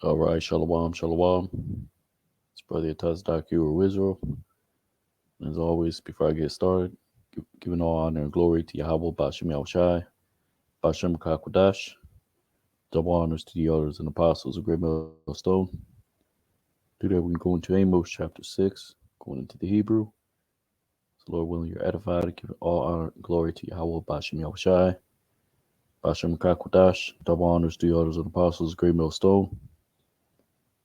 All right, shalom, shalom. It's Brother Ataz here with Israel. As always, before I get started, giving all honor and glory to Yahweh, Bashem Yahushai, Bashem Kakwadash. Double honors to the elders and apostles of Great Millstone. Today we can go into Amos chapter 6, going into the Hebrew. So Lord willing, you're edified. Give all honor and glory to Yahweh, Bashem Yahushai, Bashem Kakwadash. Double honors to the elders and apostles of Great Millstone.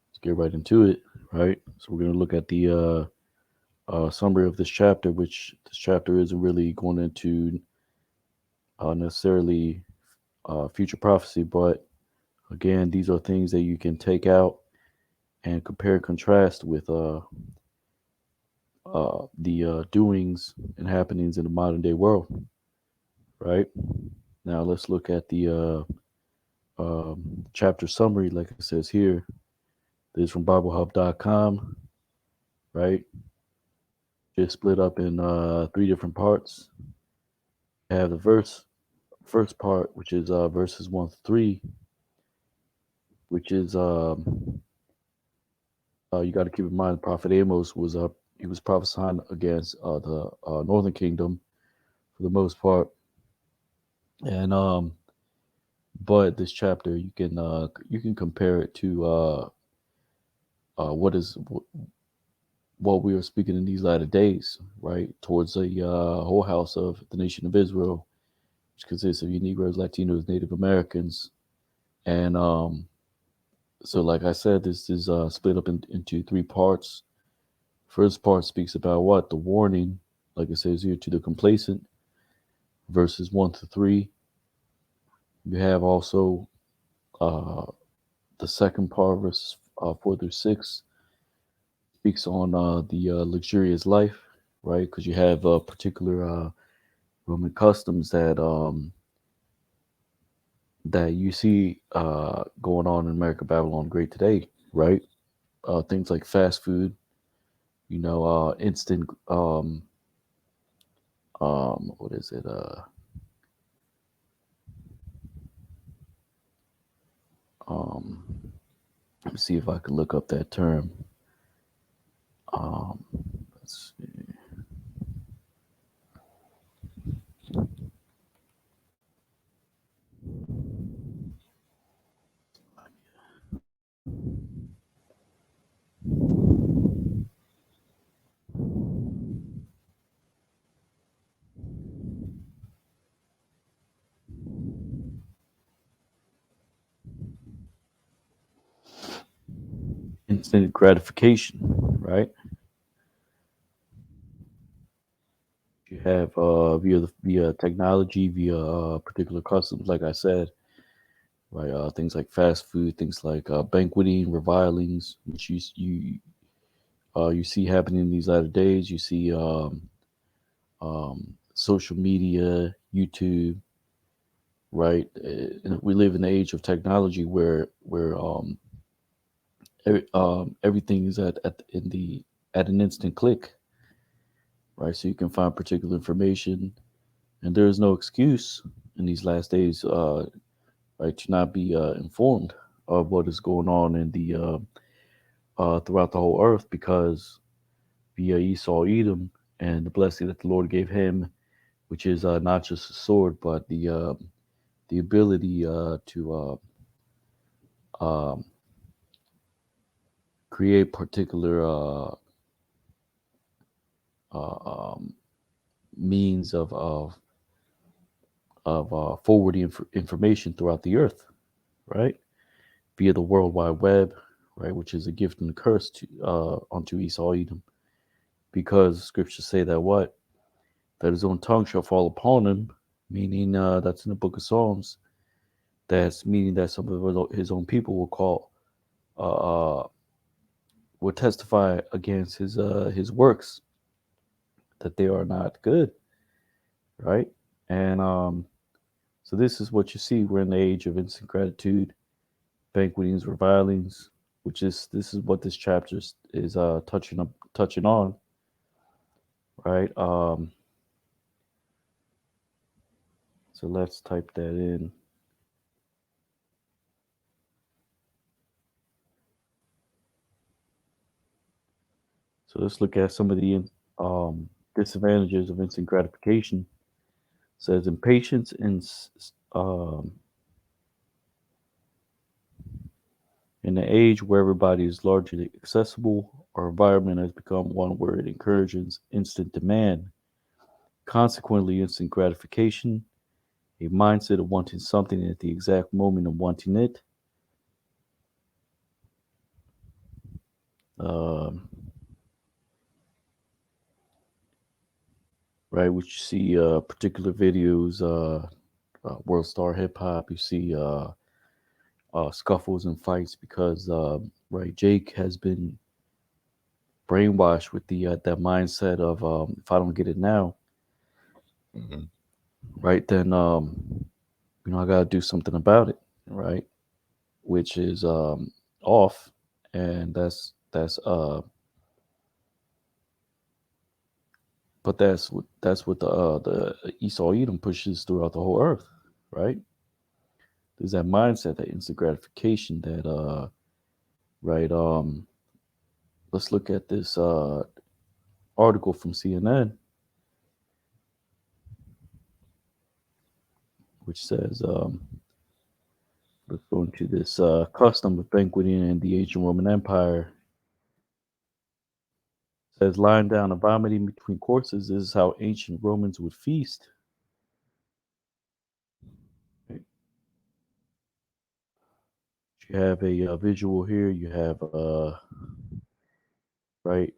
Let's get right into it, right? So we're going to look at the summary of this chapter, which this chapter isn't really going into necessarily future prophecy, but again, these are things that you can take out and compare and contrast with the doings and happenings in the modern day world, right? Now let's look at the chapter summary, like it says here. This is from BibleHub.com, right? Just split up in three different parts. You have the first part, which is verses 1 to 3, which is you got to keep in mind, Prophet Amos was he was prophesying against the northern kingdom for the most part, and but this chapter you can compare it to what is what we are speaking in these latter days, right? Towards the whole house of the nation of Israel, which consists of you Negroes, Latinos, Native Americans, and so like I said, this is split up into three parts. First part speaks about what? The warning, like it says here, to the complacent, verses 1 to 3. You have also uh, the second part, verses 4 through 6, speaks on the luxurious life, right? Because you have particular Roman customs that you see going on in America, Babylon, Great today, right? Things like fast food, instant, what is it? Um, Let me see if I can look up that term. Um, let's see. Instant gratification, right? You have via technology, via particular customs, like I said, right? Things like fast food, things like banqueting, revilings, which you see happening in these latter days. You see social media, YouTube, right? And we live in the age of technology where everything is at an instant click, right? So you can find particular information, and there is no excuse in these last days, right, to not be informed of what is going on in the throughout the whole earth, because via Esau, Edom, and the blessing that the Lord gave him, which is not just a sword, but the ability to um, create particular um, means of forwarding information throughout the earth, right? Via the World Wide Web, right, which is a gift and a curse to unto Esau Edom, because scriptures say that what? That his own tongue shall fall upon him, meaning that's in the book of Psalms. That's meaning that some of his own people will call, uh, will testify against his works, that they are not good, right? And so this is what you see. We're in the age of instant gratitude, banquetings, revilings, which is this is what this chapter is touching on, right? So let's type that in. So let's look at some of the disadvantages of instant gratification. It says impatience in the age where everybody is largely accessible, our environment has become one where it encourages instant demand. Consequently, instant gratification, a mindset of wanting something at the exact moment of wanting it, um, right? Which you see particular videos, World Star Hip Hop, you see scuffles and fights because, right, Jake has been brainwashed with the that mindset of if I don't get it now, Hmm. right, then I got to do something about it, right? Which is off, and that's what the Esau Edom pushes throughout the whole earth, right? There's that mindset, that instant gratification, that right. Let's look at this article from CNN, which says, let's go into this custom of banqueting in the ancient Roman Empire. It says lying down and vomiting between courses. This is how ancient Romans would feast. Right? You have a visual here. You have right,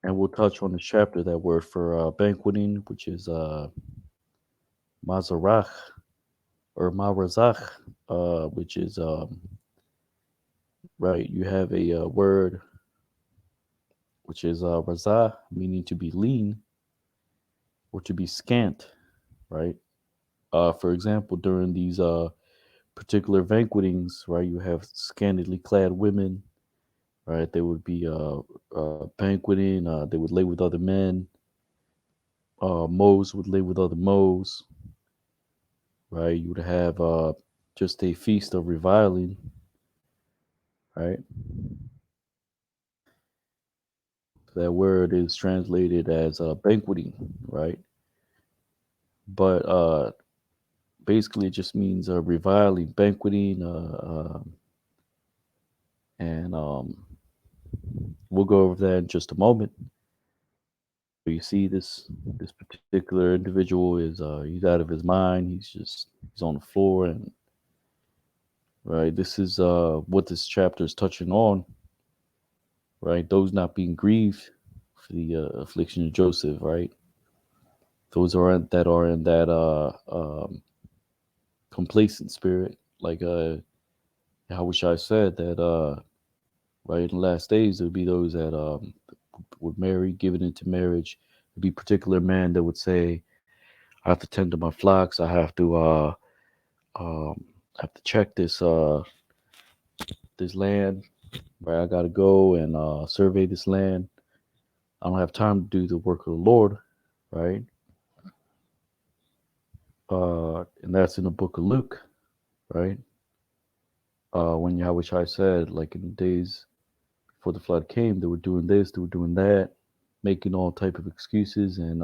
and we'll touch on the chapter that word for banqueting, which is mazarach or marazach, which is right. You have a word which is razah, meaning to be lean or to be scant, right? For example, during these particular banquetings, right, you have scantily clad women, right? They would be banqueting. They would lay with other men. Moes would lay with other moes, right? You would have just a feast of reviling, right? So that word is translated as banqueting, right? But basically, it just means reviling, banqueting, and we'll go over that in just a moment. You see this particular individual is he's out of his mind. He's on the floor, and right, this is what this chapter is touching on, right? Those not being grieved for the affliction of Joseph, right? Those are in that complacent spirit, like how wish I said that right in the last days there would be those that would marry, given into marriage. There'd be particular men that would say, "I have to tend to my flocks. Um, I have to check this land. Right, I got to go and survey this land. I don't have time to do the work of the Lord." Right, and that's in the book of Luke. Right, when Yahweh said, like in the days before the flood came, they were doing this, they were doing that, making all type of excuses, and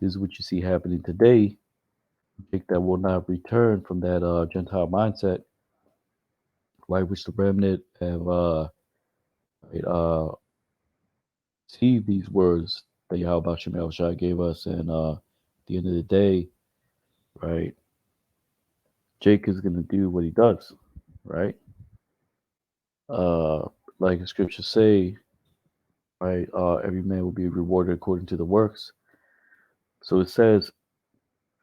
this is what you see happening today. Jake that will not return from that Gentile mindset, right? Which the remnant have right, received these words that Yahweh Shem Shai gave us, and at the end of the day, right? Jake is gonna do what he does, right? Uh, like the scriptures say, right? Every man will be rewarded according to the works. So it says,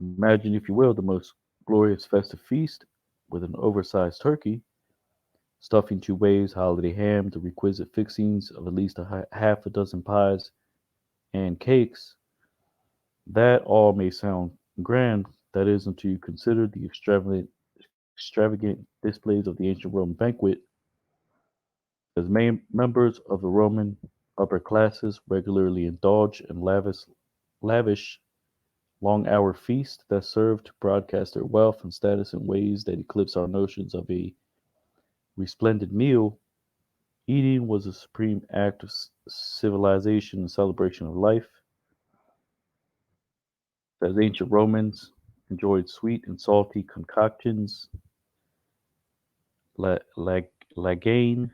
imagine, if you will, the most glorious festive feast with an oversized turkey, stuffing two ways, holiday ham, the requisite fixings of at least half a dozen pies and cakes. That all may sound grand, that is, until you consider the extravagant displays of the ancient Roman banquet. As members of the Roman upper classes regularly indulge in lavish long-hour feasts that serve to broadcast their wealth and status in ways that eclipse our notions of a resplendent meal, Eating was a supreme act of civilization and celebration of life. As ancient Romans enjoyed sweet and salty concoctions, la, lag, lagaine,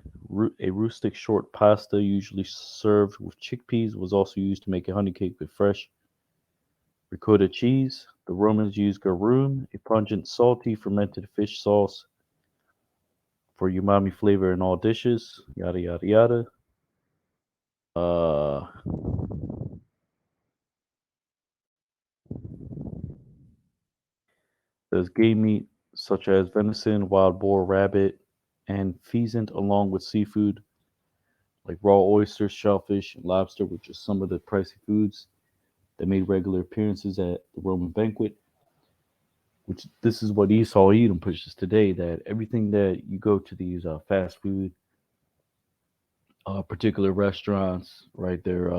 a rustic short pasta usually served with chickpeas, was also used to make a honey cake with fresh ricotta cheese. The Romans used garum, a pungent, salty, fermented fish sauce for umami flavor in all dishes. Yada yada yada. Uh, there's game meat such as venison, wild boar, rabbit, and pheasant, along with seafood like raw oysters, shellfish, and lobster, which are some of the pricey foods that made regular appearances at the Roman banquet. Which this is what Esau Edom pushes today. That everything that you go to these fast food, particular restaurants, right? They're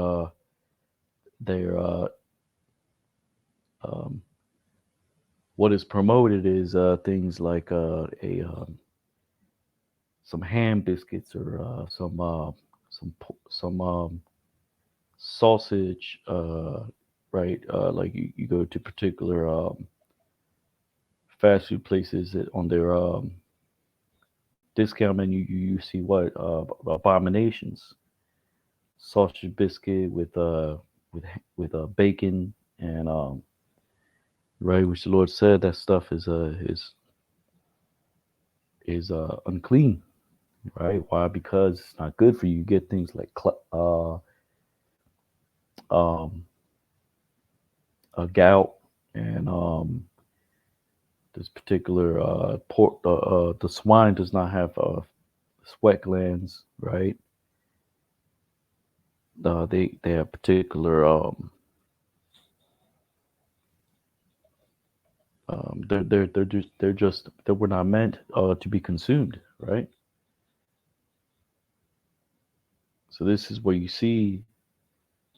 um, what is promoted is things like a some ham biscuits or some sausage, right? Like you go to particular fast food places that on their discount menu, you see what abominations, sausage biscuit with bacon and right, which the Lord said that stuff is unclean, right? Why? Because it's not good for you. You get things like um, gout and this particular pork. The swine does not have sweat glands, right? They have particular they were not meant to be consumed, right? So this is where you see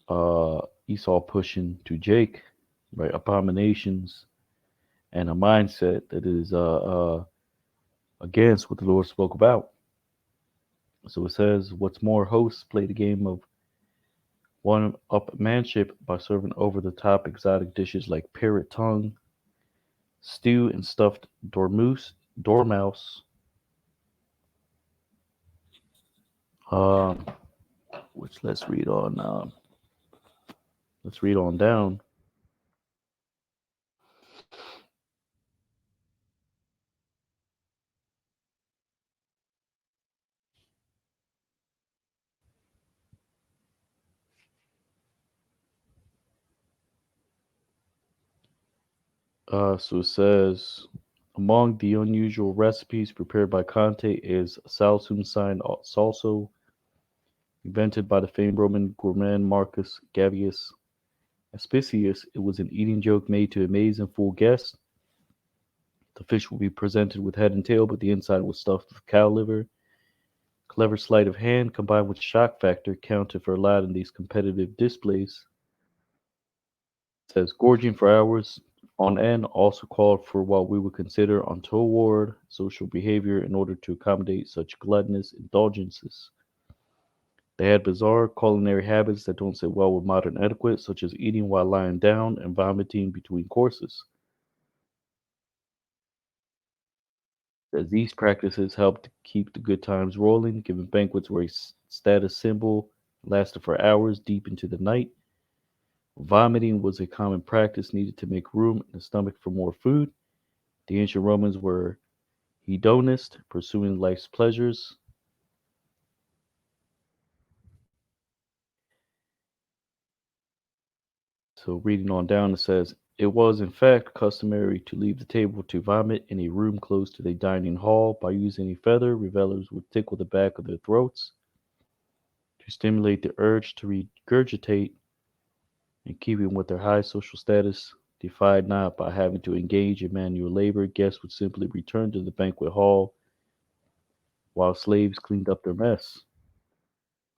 Esau pushing to Jake, right? Abominations and a mindset that is against what the Lord spoke about. So it says, what's more, hosts play the game of one upmanship by serving over the top exotic dishes like parrot tongue, stew, and stuffed dormouse, um, which let's read on down. So it says, among the unusual recipes prepared by Conte is salsum sine salso, invented by the famed Roman gourmand Marcus Gavius Aspicius. It was an eating joke made to amaze and fool guests. The fish would be presented with head and tail, but the inside was stuffed with cow liver. Clever sleight of hand combined with shock factor counted for a lot in these competitive displays. It says gorging for hours on end also called for what we would consider untoward social behavior in order to accommodate such gluttonous indulgences. They had bizarre culinary habits that don't sit well with modern etiquette, such as eating while lying down and vomiting between courses. As these practices helped keep the good times rolling, giving banquets were a status symbol, lasted for hours deep into the night. Vomiting was a common practice needed to make room in the stomach for more food. The ancient Romans were hedonists, pursuing life's pleasures. So, reading on down, it says, it was in fact customary to leave the table to vomit in a room close to the dining hall. By using a feather, revelers would tickle the back of their throats to stimulate the urge to regurgitate. In keeping with their high social status, defied not by having to engage in manual labor, guests would simply return to the banquet hall while slaves cleaned up their mess.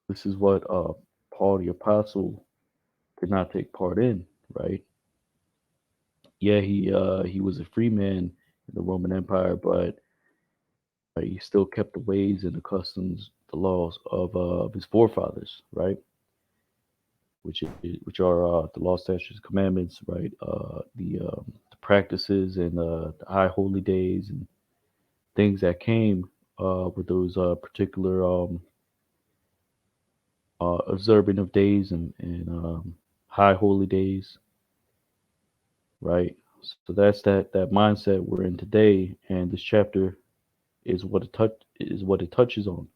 This is what Paul the Apostle did not take part in, right? Yeah, he was a free man in the Roman Empire, but he still kept the ways and the customs the laws of his forefathers, right? Which are the law, statutes, commandments, right? The practices and the high holy days and things that came with those particular observing of days and high holy days, right? So that's that mindset we're in today, and this chapter is what it touches on,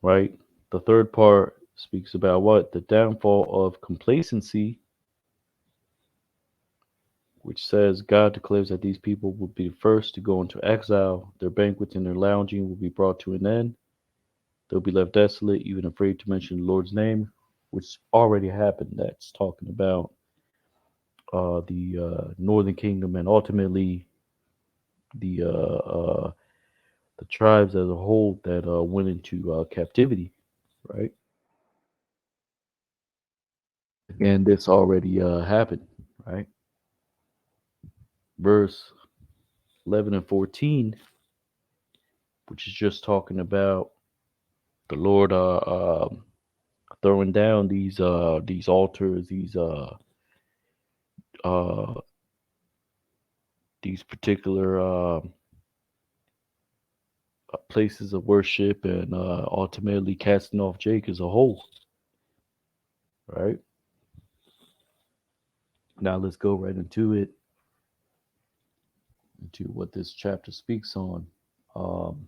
right? The third part speaks about what the downfall of complacency, which says God declares that these people will be the first to go into exile. Their banquets and their lounging will be brought to an end. They'll be left desolate, even afraid to mention the Lord's name, which already happened. That's talking about the northern kingdom and ultimately the uh, uh, the tribes as a whole that went into captivity, right? And this already happened, right? Verse 11 and 14, which is just talking about the Lord throwing down these altars, uh, these particular places of worship, and ultimately casting off Jake as a whole, right? Now let's go right into it, into what this chapter speaks on. Um,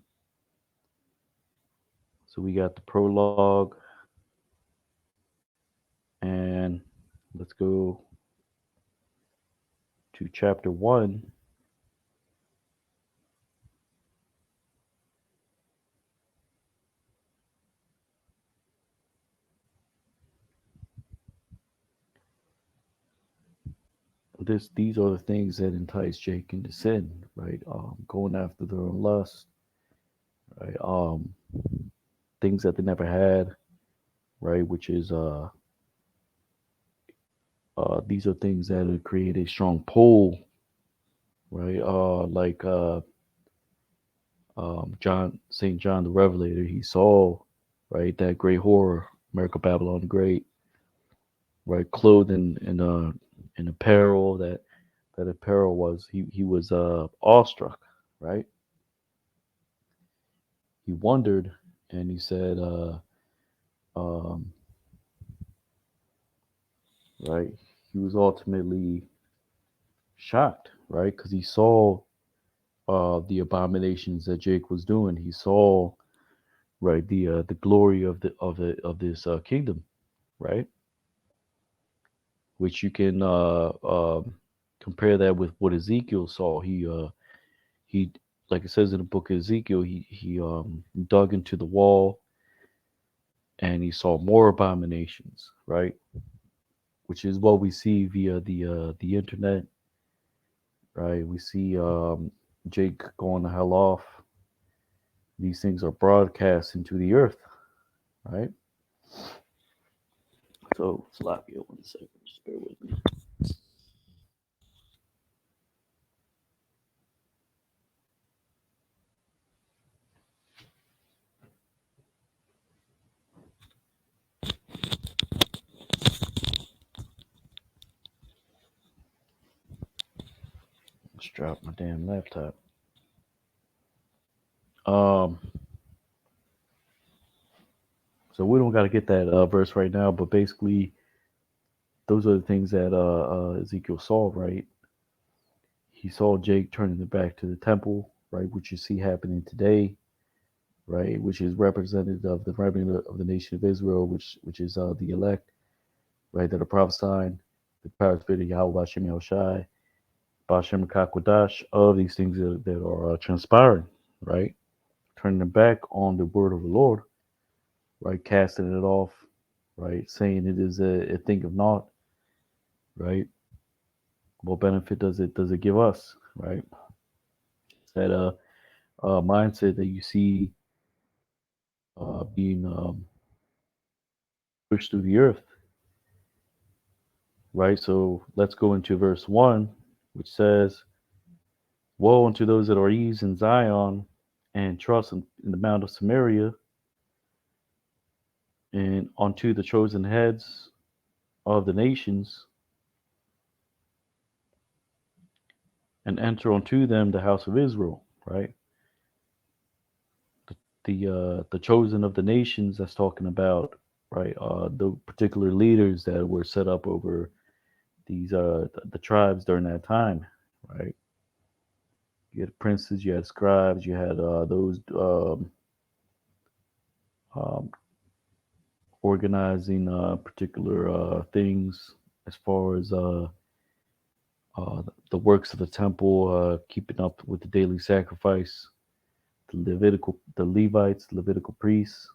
so we got the prologue, and let's go to chapter 1. These are the things that entice Jake into sin, right? Going after their own lust, right? Things that they never had, right? Which is these are things that create a strong pull, right? Saint John the Revelator, he saw, right, that great horror, America Babylon the Great, right, clothed in apparel that apparel was he was awestruck, right? He wondered, and he said, um, right, he was ultimately shocked, right, because he saw the abominations that Jake was doing. He saw, right, the glory of this kingdom, right, which you can compare that with what Ezekiel saw. He like it says in the book of Ezekiel, he dug into the wall and he saw more abominations, right? Which is what we see via the internet, right? We see Jake going to hell off. These things are broadcast into the earth, right? So Slovakia, 1 second, just bear with me. Just dropped my damn laptop. Um, so we don't got to get that verse right now, but basically those are the things that Ezekiel saw, right? He saw Jake turning it back to the temple, right, which you see happening today, right, which is representative of the remnant of the nation of Israel, which is the elect, right, that are prophesying the power spirit of Yahweh Hashem Yahushai, Bashem Kakwadash, all of these things that are transpiring, right, turning them back on the word of the Lord, right, casting it off, right, saying it is a thing of naught, right. What benefit does it give us, right? That mindset that you see being pushed through the earth, right? So let's go into verse 1, which says, woe unto those that are eased in Zion and trust in the mount of Samaria, and unto the chosen heads of the nations, and enter unto them the house of Israel. Right, the chosen of the nations. That's talking about right the particular leaders that were set up over these the tribes during that time. Right, you had princes, you had scribes, you had those um, organizing particular things as far as uh, the works of the temple, keeping up with the daily sacrifice, the Levites, Levitical priests,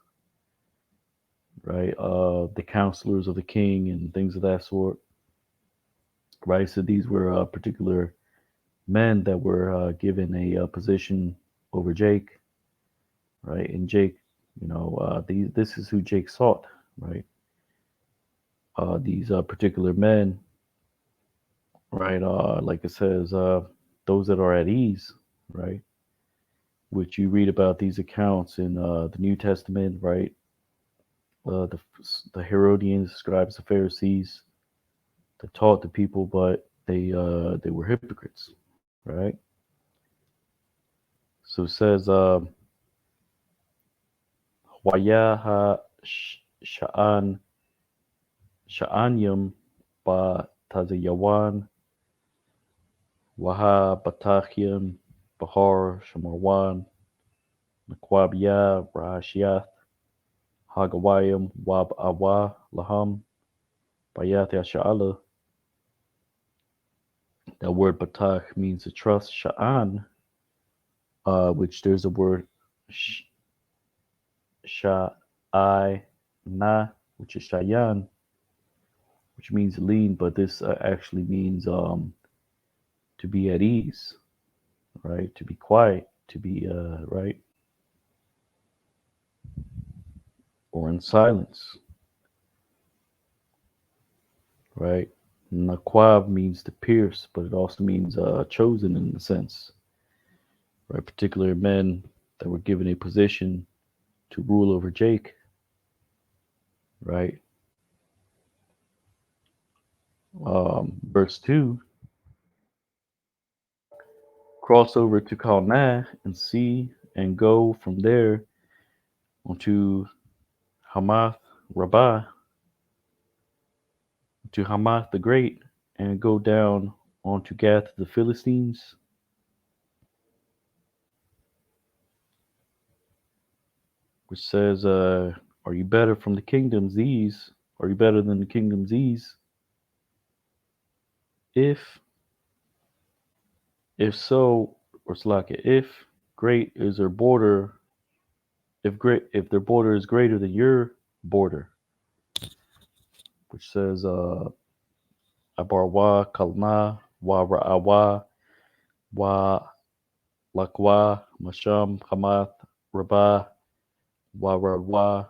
right? The counselors of the king and things of that sort, right? So these were particular men that were given a position over Jake, right? And Jake, this is who Jake sought, right? These particular men, right? Like it says, those that are at ease, right? Which you read about these accounts in the New Testament, right? Uh, the the Herodians, scribes, the Pharisees, that taught the people, but they were hypocrites, right? So it says, "Waya ha sha'an sha'anyam ba tazayawan waha batachian bahar shamarwan nakwabya rahashiath hagawayam wab awa laham bayath yasha'ala." That word batach means to trust. Sha'an, which there's a word sh- sha'ai na, which is shayan, which means lean, but this actually means to be at ease, right? To be quiet, to be right, or in silence, right? Naquab means to pierce, but it also means chosen in a sense, right? Particular men that were given a position to rule over Jake, right? Verse 2, cross over to Kalnah and see and go from there onto Hamath Rabbah, to Hamath the Great, and go down onto Gath the Philistines, which says, "Are you better from the kingdoms these? Are you better than the kingdoms these? If if so, or Slakia, if great is their border, if their border is greater than your border," which says, Abarwa Kalna Wa Ra'awa Wa Lakwa Masham Hamath Rabbah Wa Radwa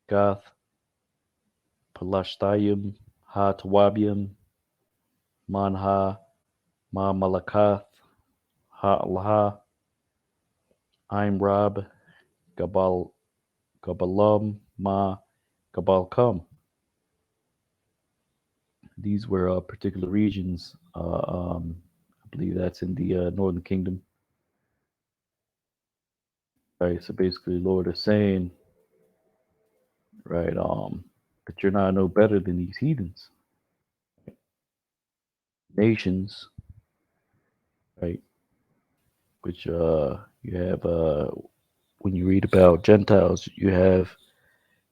Gath Palashtayim Ha Tawabiim Manha Ma Malakath Ha Laha Aim Rab Gabal Gabalam Ma Gabalkum. These were particular regions. I believe that's in the Northern Kingdom. Right. So basically, Lord is saying, right, that you're not no better than these heathens, nations, right? Which you have when you read about Gentiles, you have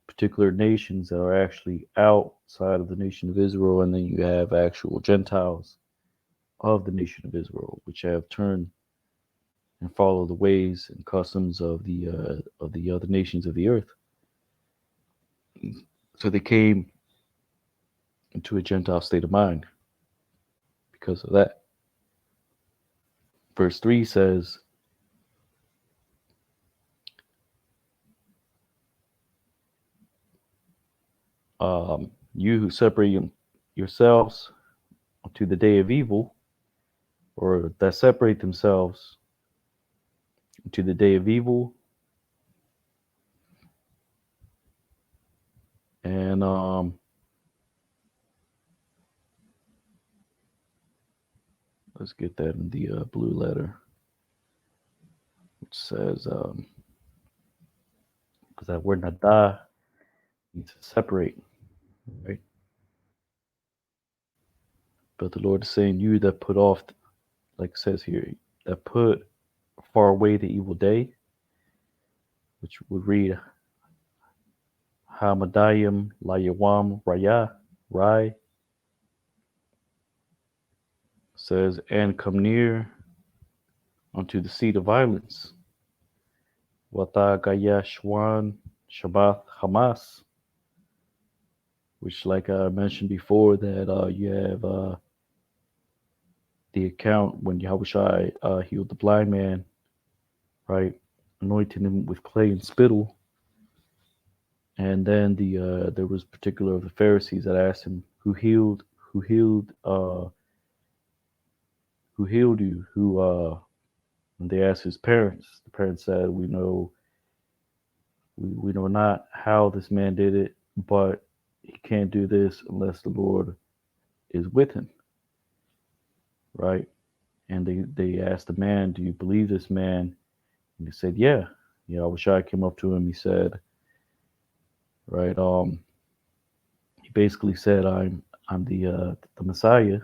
particular nations that are actually outside of the nation of Israel, and then you have actual Gentiles of the nation of Israel, which have turned and followed the ways and customs of the other nations of the earth. So they came into a Gentile state of mind because of that. Verse 3 says, "You who separate yourselves to the day of evil, or that separate themselves to the day of evil, And let's get that in the blue letter, which says, because that word nada means to separate, right? But the Lord is saying, you that put off, like it says here, that put far away the evil day, which would read Hamadayim Layawam Raya Rai, says, and come near unto the seat of violence. Wata Gaya Shwan Shabbath Hamas, which, like I mentioned before, that you have the account when Yahushua healed the blind man, right? Anointing him with clay and spittle. And then there was particular of the Pharisees that asked him, who healed, who healed you? And they asked his parents. The parents said, we know not how this man did it, but he can't do this unless the Lord is with him, right? And they asked the man, do you believe this man? And he said, yeah. You know, Abishai came up to him. He said, right, he basically said, I'm the Messiah.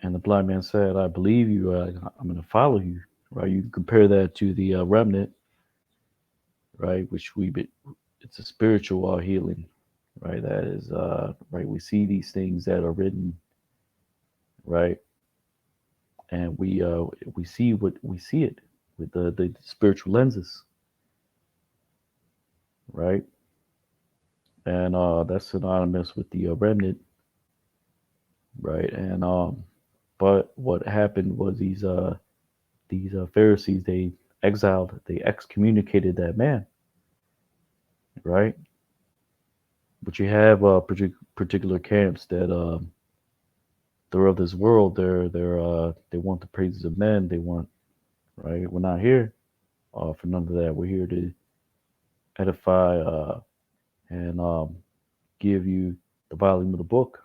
And the blind man said, I believe you. I'm going to follow you, right? You can compare that to the remnant, right? It's a spiritual healing, right? That is, right. We see these things that are written, right? And we see it with the spiritual lenses, right? And that's synonymous with the remnant, right? And but what happened was these Pharisees, they excommunicated that man, right? But you have particular camps that they're of this world. They want the praises of men. They want, right. We're not here for none of that. We're here to edify and give you the volume of the book,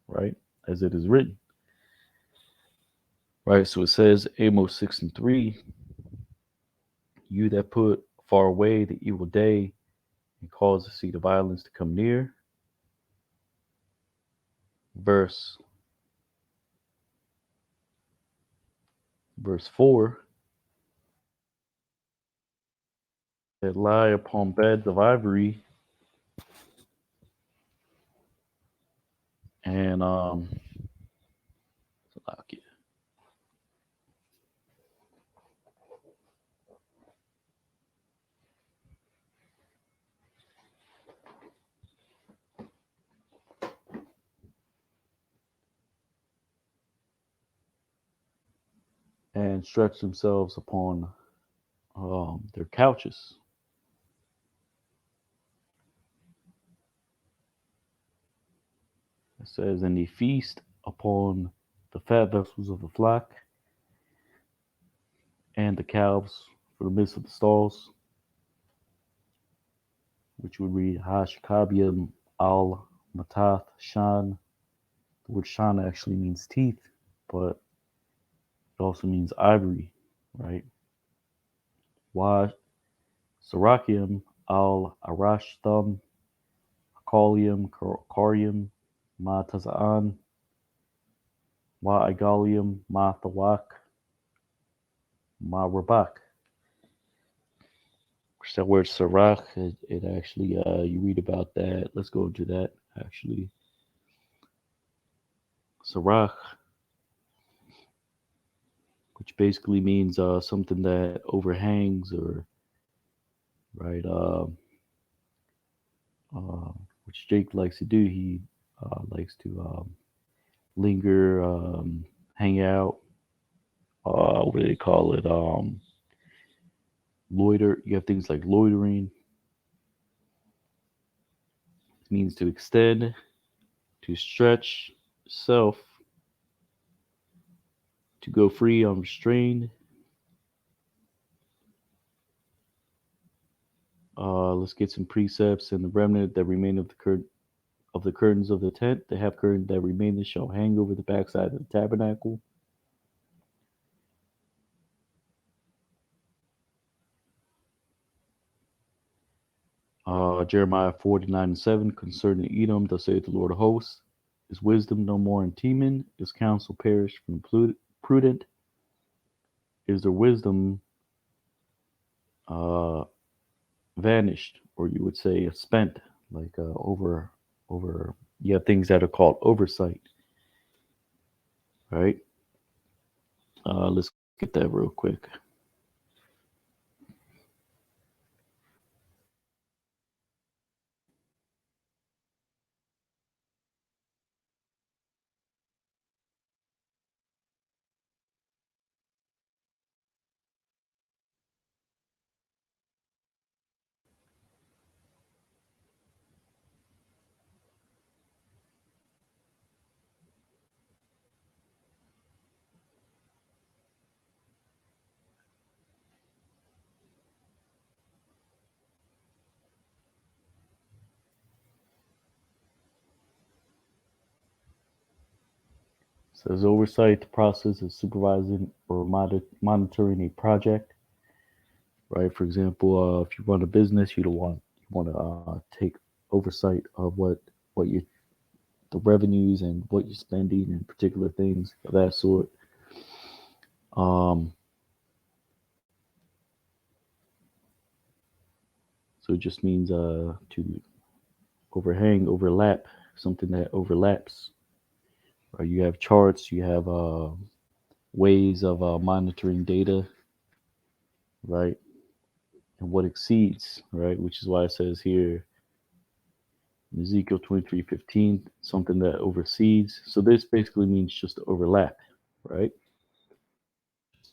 right, as it is written, right. So it says Amos 6:3, you that put far away the evil day and cause the seed of violence to come near. Verse verse 4, that lie upon beds of ivory and and stretch themselves upon their couches. It says, and they feast upon the fat vessels of the flock and the calves for the midst of the stalls, which would read Hashkabium al Matath Shan. The word Shan actually means teeth, but it also means ivory, right? Wa Sarakium al Arashthum Akalium Karium Ma Tazaan Wa Igalium Ma Thawak Ma Rabak. Which that word Sarach, it actually you read about that. Let's go into that actually. Sarach, which basically means something that overhangs or right, uh, which Jake likes to do. He likes to linger, hang out. What do they call it? Loiter. You have things like loitering. It means to extend, to stretch self, to go free, unrestrained. Let's get some precepts. And the remnant that remain of the curtains of the tent, the half curtain that remaineth shall hang over the backside of the tabernacle. Jeremiah 49:7 concerning Edom, thus saith the Lord of hosts, is wisdom no more in Teman? Is counsel perished from the prudent? Is their wisdom uh, vanished, or you would say spent, like over? You have things that are called oversight, right? Let's get that real quick. It says oversight the process of supervising or monitoring a project, right? For example, if you run a business, you want to take oversight of what you the revenues and what you're spending and particular things of that sort. Um, so it just means to overhang, overlap, something that overlaps. Right? You have charts, you have ways of monitoring data, right? And what exceeds, right? Which is why it says here in Ezekiel 23:15, something that oversees. So this basically means just to overlap, right?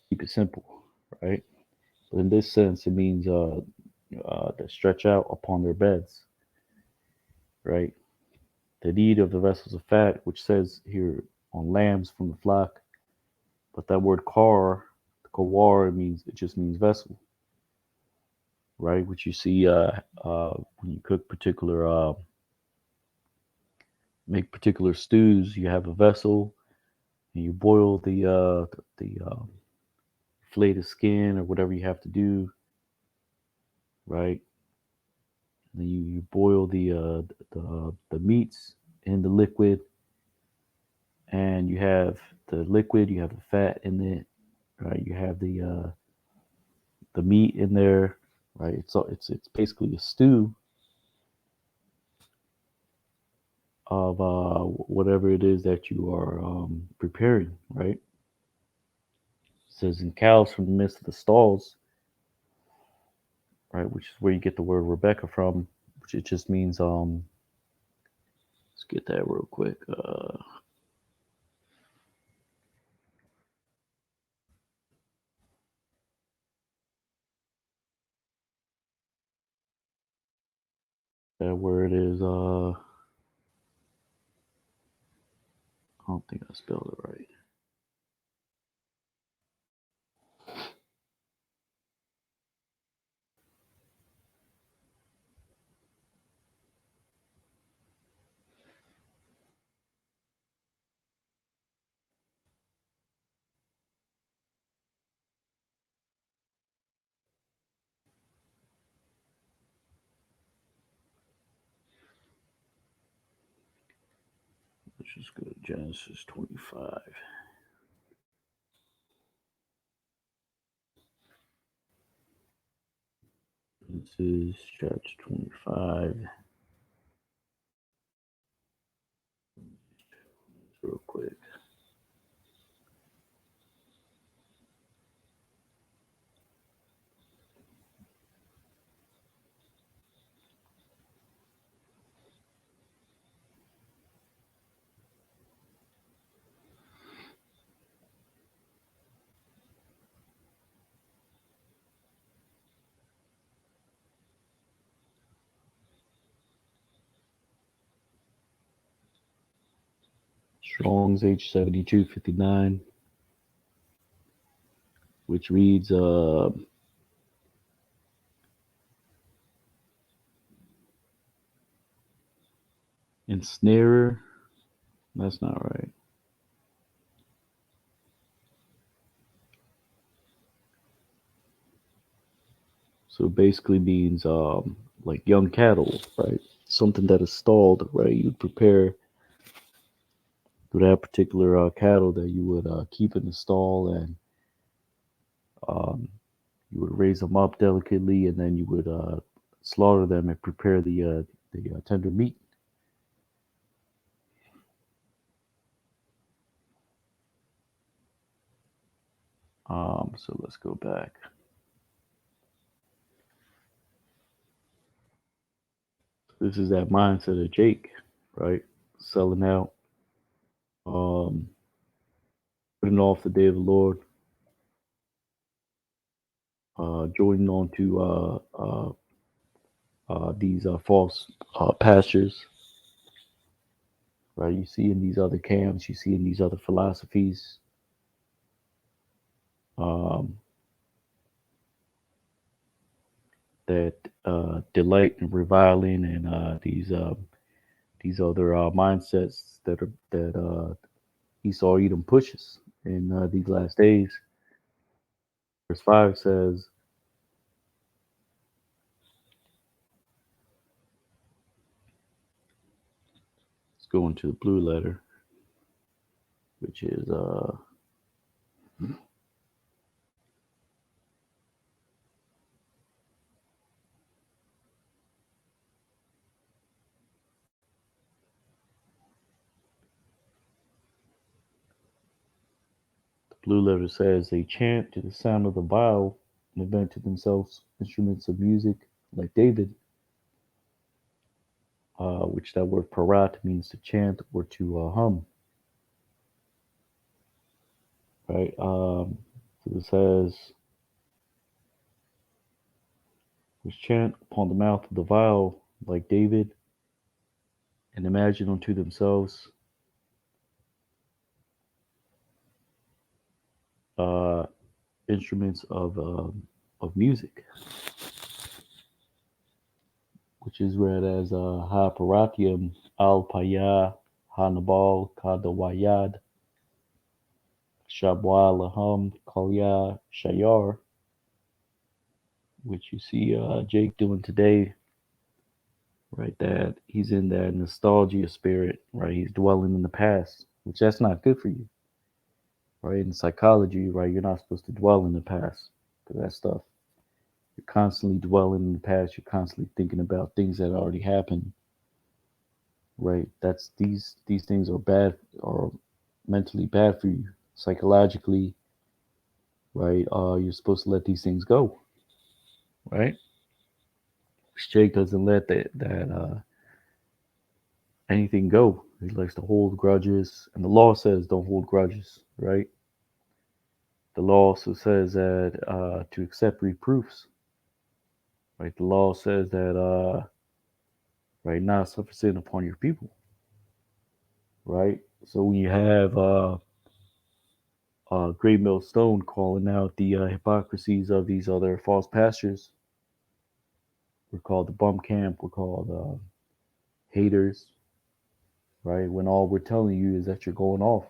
Keep it simple, right? But in this sense, it means that stretch out upon their beds, right? The need of the vessels of fat, which says here on lambs from the flock, but that word kar, kawar, it just means vessel, right? Which you see when you cook particular make particular stews, you have a vessel and you boil the fillet the skin or whatever you have to do, right? And then you boil the meats in the liquid, and you have the liquid, you have the fat in it, right? You have the meat in there, right? It's basically a stew of whatever it is that you are preparing, right? It says, "And cows from the midst of the stalls," right? Which is where you get the word Rebecca from, which it just means let's get that real quick. That word is I don't think I spelled it right. Let's just go to Genesis 25. This is chapter 25. Real quick. Strong's H7259, which reads Ensnarer. That's not right. So it basically means like young cattle, right? Something that is stalled, right? You'd prepare for that particular cattle that you would keep in the stall, and um, you would raise them up delicately, and then you would slaughter them and prepare the tender meat. So let's go back. This is that mindset of Jake, right? Selling out, um, putting off the day of the Lord, joining on to these false pastures, right? You see in these other camps, you see in these other philosophies, um, that delight in reviling, and these other mindsets that Esau Edom pushes in these last days. Verse 5 says, let's go into the blue letter, which is the blue letter says, they chant to the sound of the viol and invent to themselves instruments of music like David, which that word parat means to chant or to hum, right? So it says, which chant upon the mouth of the viol like David, and imagine unto themselves uh, instruments of music, which is read as ha paratium al paya ha nabal kadawayad shabwa laham kalya shayar, which you see Jake doing today, right? That he's in that nostalgia spirit, right? He's dwelling in the past, which that's not good for you, right? In psychology, right? You're not supposed to dwell in the past because that stuff. You're constantly dwelling in the past. You're constantly thinking about things that already happened, right? That's these things are bad or mentally bad for you psychologically, right? You're supposed to let these things go, right? Jake doesn't let that anything go. He likes to hold grudges, and the law says don't hold grudges, right? The law also says that to accept reproofs, right? The law says that right, not suffer sin upon your people, right? So when you have Great Millstone calling out the hypocrisies of these other false pastors, we're called the bum camp, we're called haters, right? When all we're telling you is that you're going off.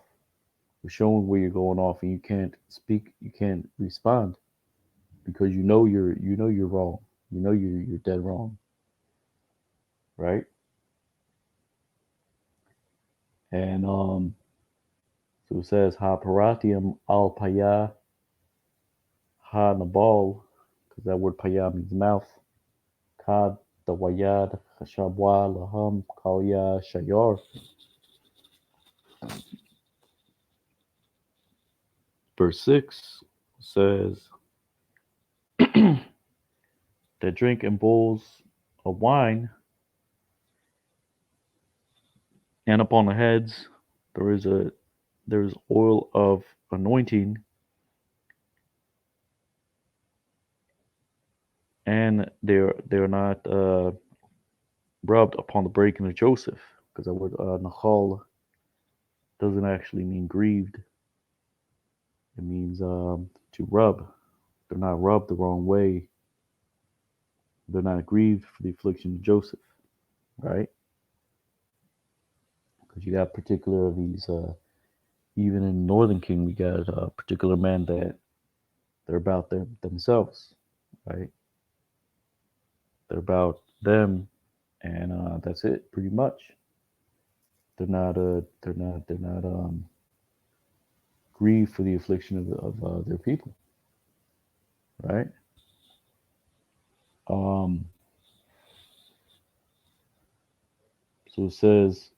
We're showing where you're going off, and you can't speak, you can't respond because you know you're wrong. You know you're dead wrong, right? And so it says ha paratium al paya ha nabal, because that word paya means mouth. Kad dawayad shabwa laham kalya shayar. Verse 6 says that drink in bowls of wine, and upon the heads there is a there's oil of anointing, and they're not rubbed upon the breaking of Joseph, because the word nachal doesn't actually mean grieved. It means to rub. They're not rubbed the wrong way. They're not grieved for the affliction of Joseph, right? because you got particular of these. Even in Northern Kingdom, you got particular men that they're about themselves, right? They're about them, and that's it, pretty much. They're not grieved for the affliction of their people, right? Um, so it says,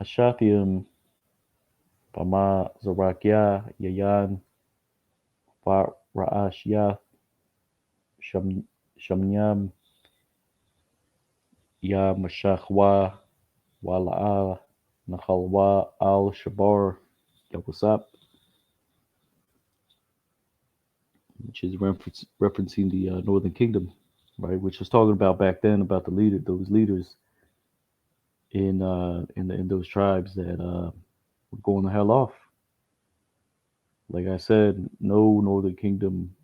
Hashathium Bama Zarakia Yayan Fa Ra'ashya Shamnyam Ya Mashachwa Wala'a Nahalwa Al Shabar Yabusap, which is referencing the Northern Kingdom, right? Which was talking about back then about those leaders in those tribes that were going the hell off. Like I said, no Northern Kingdom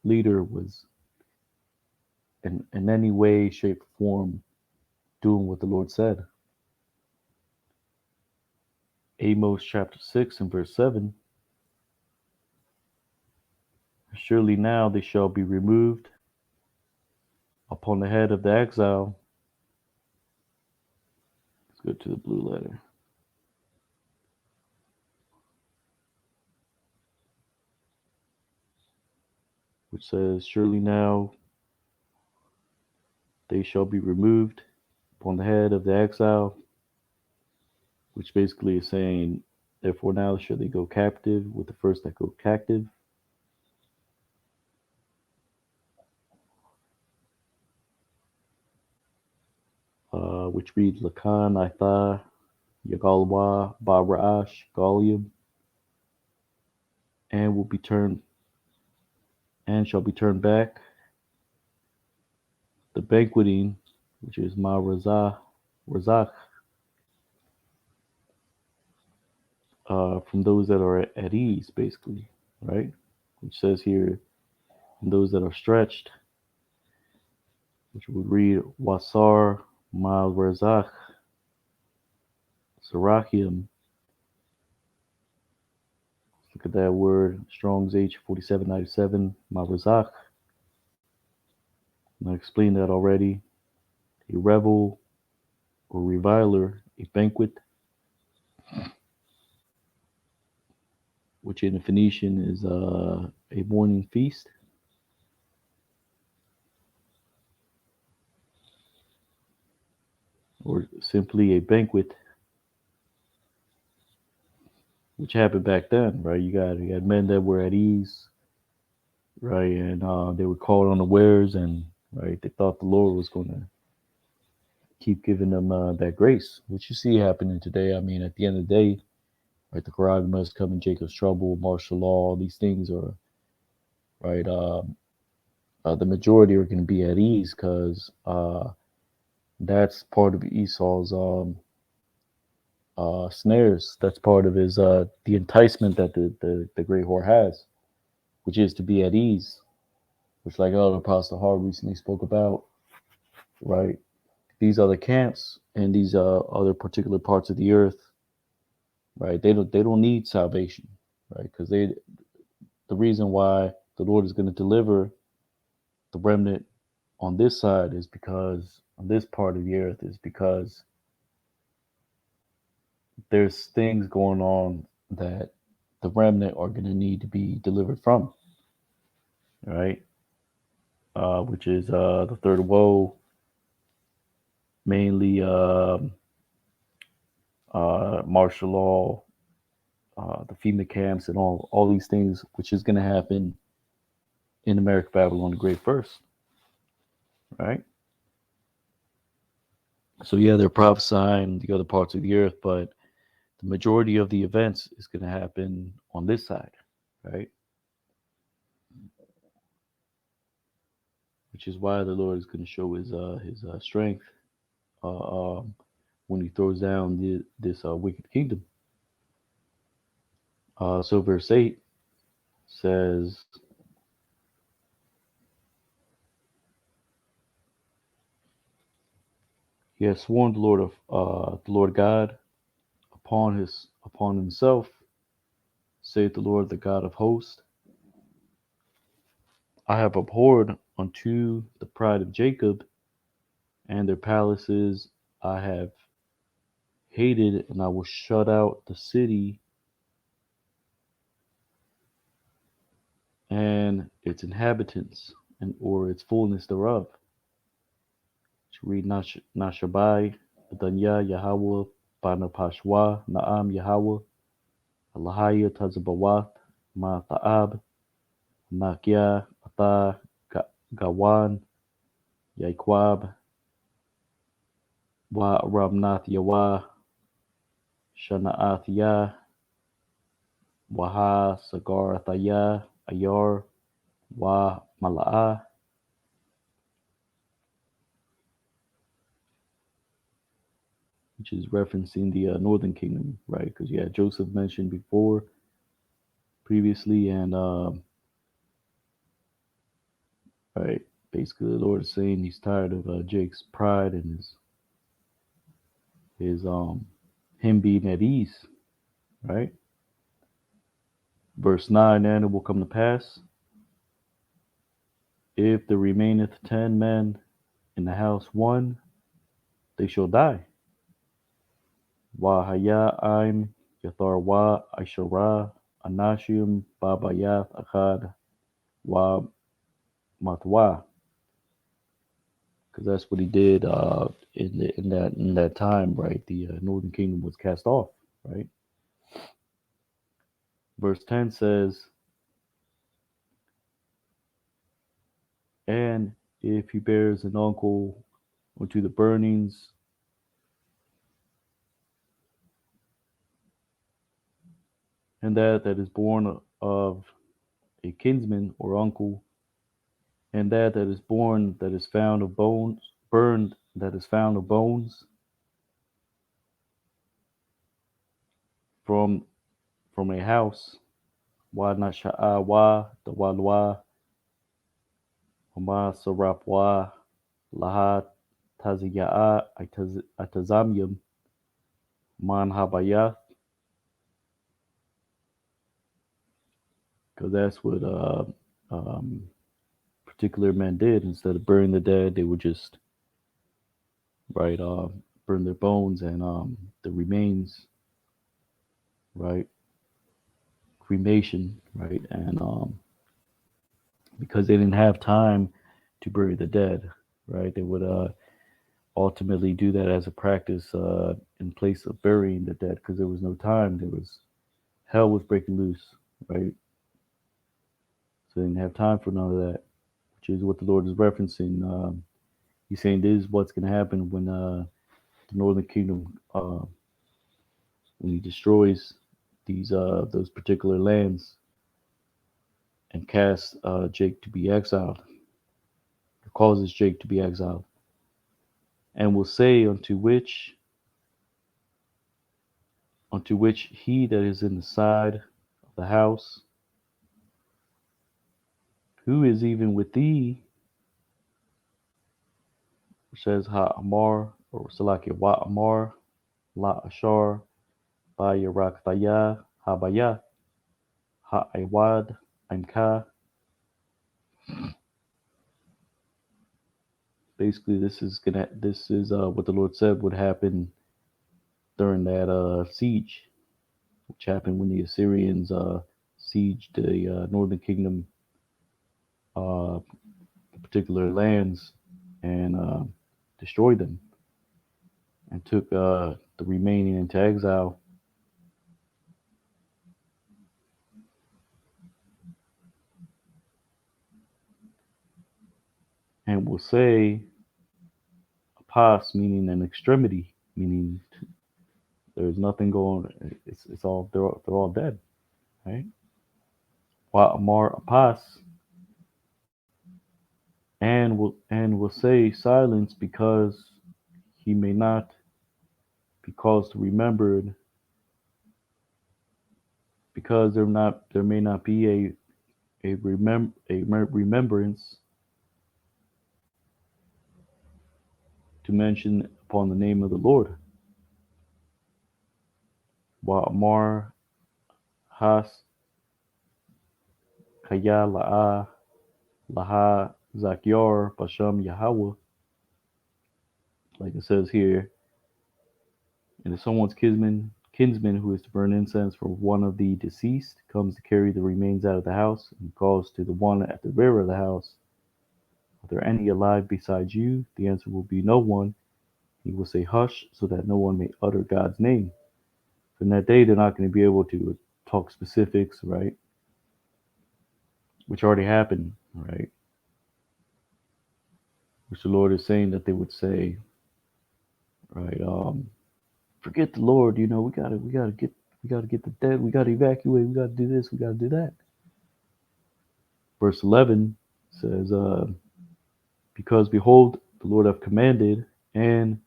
leader was in any way, shape, or form doing what the Lord said. Amos chapter 6 and verse 7. Surely now they shall be removed upon the head of the exile. Let's go to the blue letter, which says, surely now they shall be removed upon the head of the exile, which basically is saying, therefore now shall they go captive with the first that go captive. Which reads Lakan, Itha, Yagalwa, Baraash, Galium, and will be turned and shall be turned back. The banqueting, which is Ma Razach, from those that are at ease, basically, right? Which says here, those that are stretched, which would read Wasar, Ma Razach, Sarachium. Look at that word, Strong's H4797, Ma Razach. I explained that already. A revel or reviler, a banquet, which in the Phoenician is a morning feast, or simply a banquet, which happened back then, right? You got men that were at ease, right, and they were called unawares, and right, they thought the Lord was going to keep giving them that grace, which you see happening today. I mean, at the end of the day, right, the Quran must come in Jacob's trouble, martial law, these things are right. The majority are going to be at ease because that's part of Esau's snares. That's part of his the enticement that the great whore has, which is to be at ease, which like Elder Apostle Hall recently spoke about, right? These other camps and these other particular parts of the earth, right? They don't need salvation, right? Because the reason why the Lord is going to deliver the remnant on this side is because on this part of the earth is because there's things going on that the remnant are going to need to be delivered from, right? Which is the third woe, mainly martial law, the FEMA camps, and all these things, which is going to happen in America, Babylon the Great first, right? So yeah, they're prophesying the other parts of the earth, but the majority of the events is going to happen on this side, right? Which is why the Lord is going to show his strength when he throws down this wicked kingdom. So verse 8 says, He has sworn the Lord God upon himself, saith the Lord, the God of hosts. I have abhorred unto the pride of Jacob, and their palaces I have hated, and I will shut out the city and its inhabitants, and or its fullness thereof. To read Nashabai, Adanya Yahweh, Banapashwa, Naam Yahweh, Alahaya Tazabawath, Ma'ataab, Nakia, Ata, Gawan, Yaikwab, Wa Ramnath Yawa, Shana'ath Yah, Waha Sagarathaya, Ayar, Wa Mala'ah, which is referencing the northern kingdom, right? Because you had Joseph mentioned before, previously, and right, basically the Lord is saying He's tired of Jake's pride and his him being at ease, right? Verse 9, and it will come to pass, if there remaineth 10 men in the house one, they shall die. Wa haya im yathar wa aishara anashim babayath achad wa matwa, because that's what he did in that time, right? The northern kingdom was cast off, right? Verse 10 says, and if he bears an uncle unto the burnings, and that is born of a kinsman or uncle, and that is born that is found of bones, burned that is found of bones, from a house, wa nasha'a wa dawalwa, hama sarapwa, laha taziya'a atazamyam, man habayah, because that's what um, particular men did. Instead of burying the dead, they would just right burn their bones and the remains, right, cremation, right, and because they didn't have time to bury the dead, right, they would ultimately do that as a practice in place of burying the dead because there was no time. There was hell was breaking loose, right? So they didn't have time for none of that, which is what the Lord is referencing. He's saying this is what's going to happen when the Northern Kingdom, when he destroys those particular lands and casts Jake to be exiled, or causes Jake to be exiled, and will say unto which he that is in the side of the house, who is even with thee, which says Ha Amar or Salakia Wa Amar La Ashar Ba Yaraktaya Habaya Ha Iwad Imka. Basically, this is what the Lord said would happen during that siege, which happened when the Assyrians sieged the northern kingdom, uh, particular lands, and destroyed them and took the remaining into exile. And will say, "Pas," meaning an extremity, meaning there's nothing going. It's all they're all dead, right? Wa amar pas, and will say silence because he may not be caused to remembered, because there may not be a remembrance to mention upon the name of the Lord. Wa'amar has kaya laha zakyar basham Yahweh, like it says here, and if someone's kinsman who is to burn incense for one of the deceased comes to carry the remains out of the house and calls to the one at the rear of the house, are there any alive besides you? The answer will be no one. He will say, hush, so that no one may utter God's name. So in that day, they're not going to be able to talk specifics, right? Which already happened, right? Which the Lord is saying that they would say, right? Forget the Lord. We gotta get the dead. We gotta evacuate. We gotta do this. We gotta do that. Verse 11 says, because behold, the Lord hath commanded, and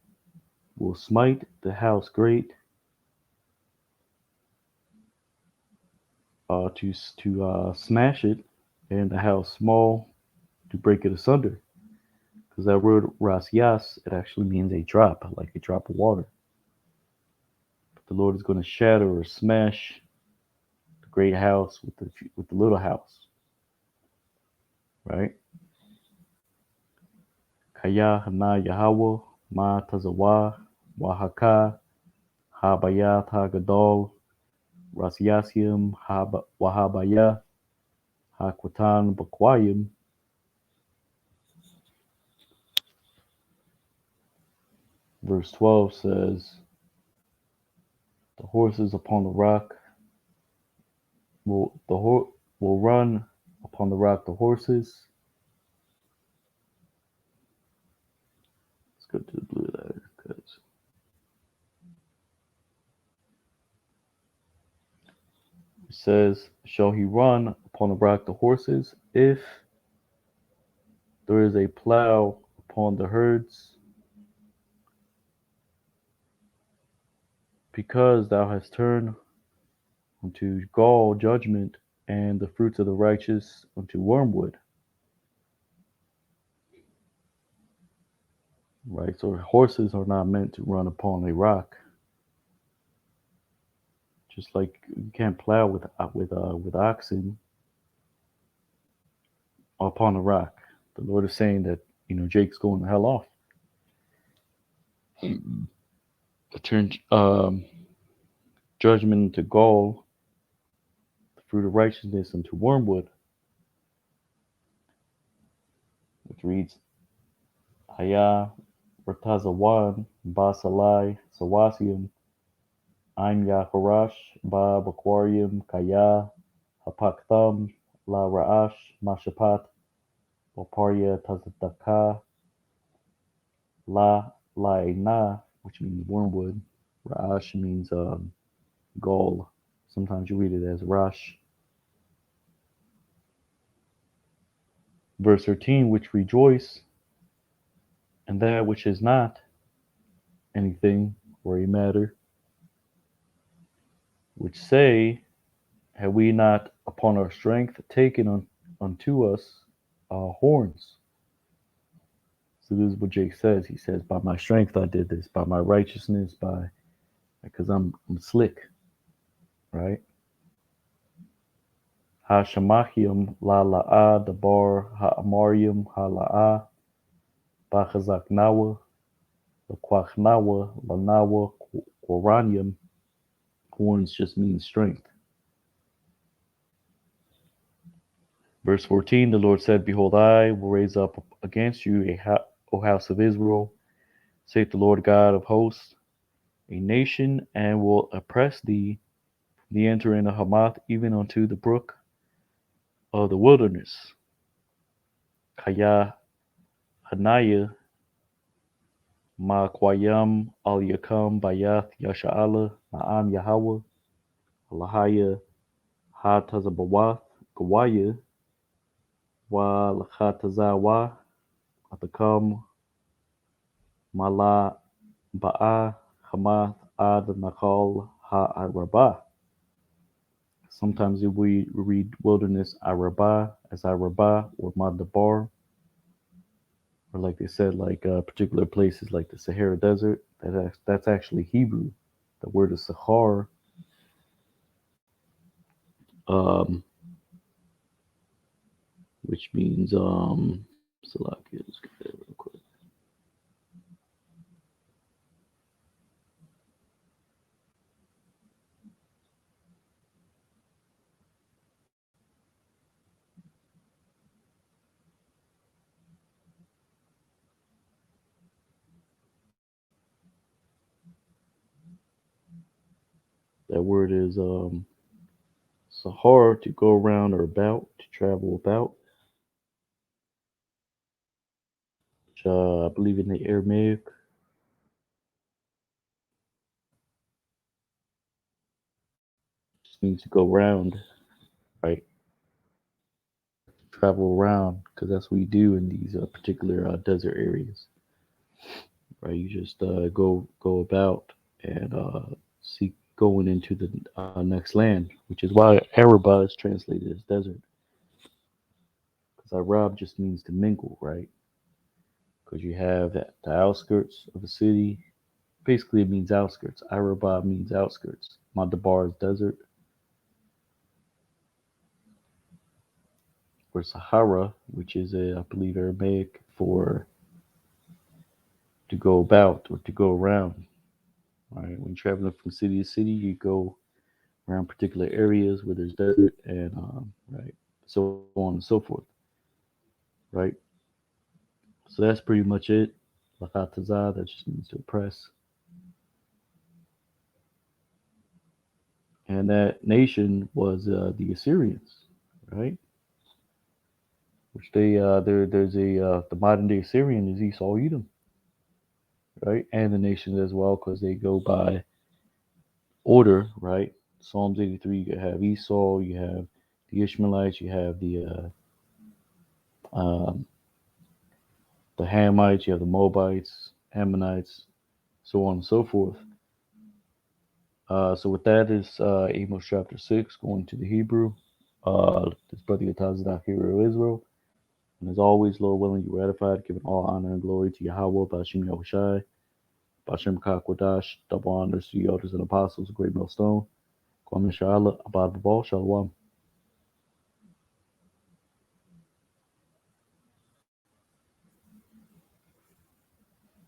will smite the house great, to smash it, and the house small, to break it asunder. Because that word rasias, it actually means a drop, like a drop of water. But the Lord is going to shatter or smash the great house with the little house, right? Kaya hana Yahweh ma tazawa wahaka habayat hagadol rasiasim wahabaya hakwatan bakwayim. Verse 12 says, the horses upon the rock will run upon the rock the horses. Let's go to the blue there, because it says, shall he run upon the rock the horses if there is a plow upon the herds, because thou hast turned unto gall judgment, and the fruits of the righteous unto wormwood. Right? So horses are not meant to run upon a rock. Just like you can't plow with oxen upon a rock. The Lord is saying that Jake's going the hell off. Turn judgment into gall, the fruit of righteousness into wormwood, which reads Haya Ratazawan Basalai Sawasium Ein Yaharash Ba Bakwarium Kaya Hapaktham La Ra'ash Mashapat Waparya Tazataka La Laina, which means wormwood. Ra'ash means gall. Sometimes you read it as Rash. Verse 13, which rejoice, and that which is not anything or a matter, which say, have we not upon our strength taken unto us horns? So this is what Jake says. He says, by my strength I did this, by my righteousness, because I'm slick, right? Ha shamachium la la'a dabar ha amarium ha la'a bachazak nawa the kwachnawa lanawa koranium. Horns just means strength. Verse 14, the Lord said, behold, I will raise up against you, O house of Israel, saith the Lord God of hosts, a nation, and will oppress thee, the entering of Hamath, even unto the brook of the wilderness. Kaya Hanaya Ma Kwayam Al Yakam Bayath Yasha'ala Ma'am Yahweh Alahaya Ha Tazabawath Gawaya Wa Lachatazawa Atakam Mala Ba'a Hamath Ad Nakal Ha-Arabah. Sometimes we read wilderness Arabah as Arabah or Madabar, or like they said, like particular places like the Sahara Desert. That's actually Hebrew. The word is Sahar, um, which means Salakia. Let's get that real quick. That word is Sahar, to go around or about, to travel about. Which I believe in the Aramaic just means to go around, right? Travel around, because that's what you do in these particular desert areas, right? You just go about and seek going into the next land, which is why Arabah is translated as desert, because Arab just means to mingle, right? Because you have the outskirts of a city. Basically, it means outskirts. Arabah means outskirts. Madabar is desert, or Sahara, which is I believe, Aramaic for to go about or to go around. Right? When traveling from city to city, you go around particular areas where there's desert and right, so on and so forth. Right. So that's pretty much it. Lakataza, that just means to oppress. And that nation was the Assyrians, right? Which there's the modern day Assyrian is Esau Edom, right? And the nations as well, because they go by order, right? Psalms 83, you have Esau, you have the Ishmaelites, you have um, the Hamites, you have the Moabites, Ammonites, so on and so forth. So with that is Amos chapter 6, going to the Hebrew. This brother Yatazadak, hero of Israel. And as always, Lord willing, you ratified, giving all honor and glory to Yahweh, Bashim Yahushai, Bashem Kakwadash, double honors to the elders and apostles, a great millstone. Kwame Shala, Abad Babal, Shalom.